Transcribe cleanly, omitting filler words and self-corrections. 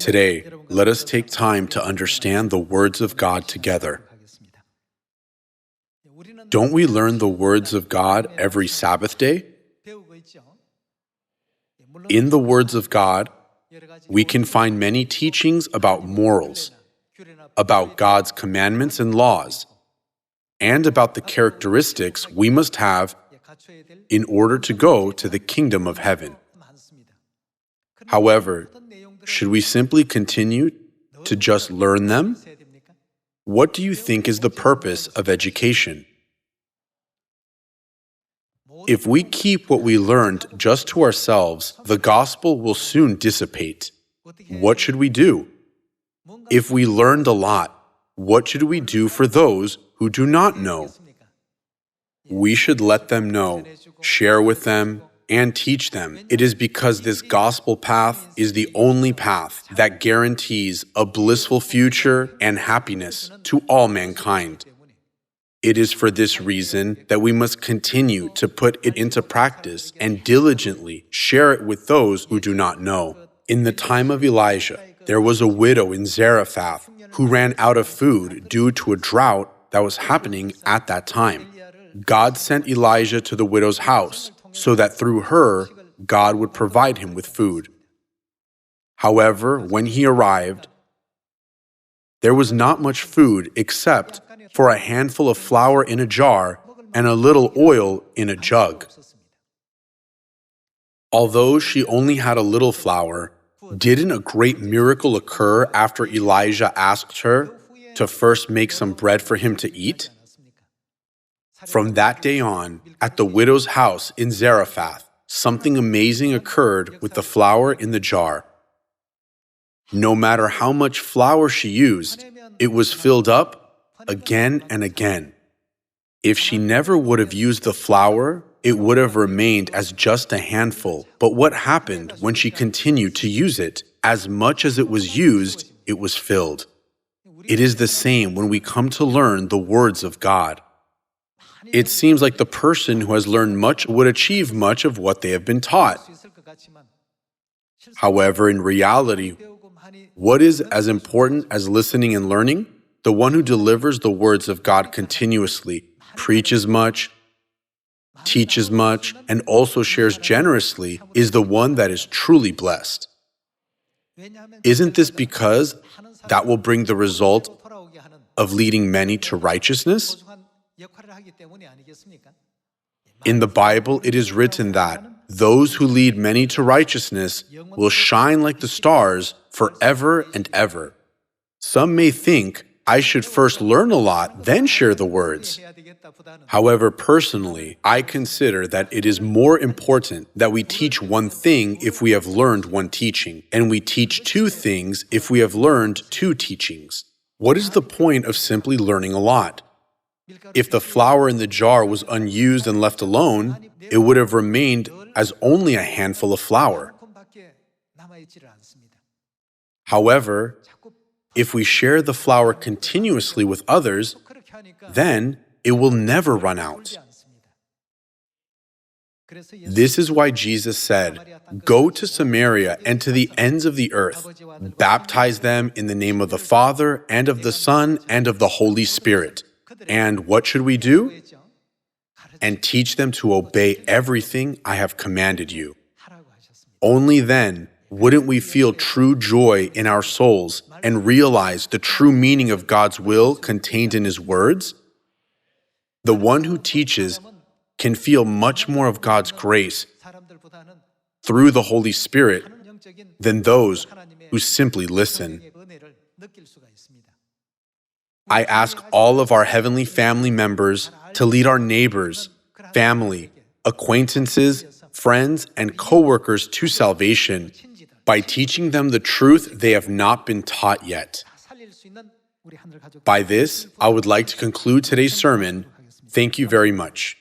Today, let us take time to understand the words of God together. Don't we learn the words of God every Sabbath day? In the words of God, we can find many teachings about morals, about God's commandments and laws, and about the characteristics we must have in order to go to the kingdom of heaven. However, should we simply continue to just learn them? What do you think is the purpose of education? If we keep what we learned just to ourselves, the gospel will soon dissipate. What should we do? If we learned a lot, what should we do for those who do not know? We should let them know, share with them, and teach them. It is because this gospel path is the only path that guarantees a blissful future and happiness to all mankind. It is for this reason that we must continue to put it into practice and diligently share it with those who do not know. In the time of Elijah, there was a widow in Zarephath who ran out of food due to a drought that was happening at that time. God sent Elijah to the widow's house so that through her, God would provide him with food. However, when he arrived, there was not much food except for a handful of flour in a jar and a little oil in a jug. Although she only had a little flour, didn't a great miracle occur after Elijah asked her to first make some bread for him to eat? From that day on, at the widow's house in Zarephath, something amazing occurred with the flour in the jar. No matter how much flour she used, it was filled up again and again. If she never would have used the flour, it would have remained as just a handful. But what happened when she continued to use it? As much as it was used, it was filled. It is the same when we come to learn the words of God. It seems like the person who has learned much would achieve much of what they have been taught. However, in reality, what is as important as listening and learning? The one who delivers the words of God continuously, preaches much, teaches much, and also shares generously is the one that is truly blessed. Isn't this because that will bring the result of leading many to righteousness? In the Bible, it is written that those who lead many to righteousness will shine like the stars forever and ever. Some may think, I should first learn a lot, then share the words. However, personally, I consider that it is more important that we teach one thing if we have learned one teaching, and we teach two things if we have learned two teachings. What is the point of simply learning a lot? If the flour in the jar was unused and left alone, it would have remained as only a handful of flour. However, if we share the flour continuously with others, then it will never run out. This is why Jesus said, "Go to Samaria and to the ends of the earth, baptize them in the name of the Father and of the Son and of the Holy Spirit." And what should we do? And teach them to obey everything I have commanded you. Only then wouldn't we feel true joy in our souls and realize the true meaning of God's will contained in His words? The one who teaches can feel much more of God's grace through the Holy Spirit than those who simply listen. I ask all of our heavenly family members to lead our neighbors, family, acquaintances, friends, and co-workers to salvation by teaching them the truth they have not been taught yet. By this, I would like to conclude today's sermon. Thank you very much.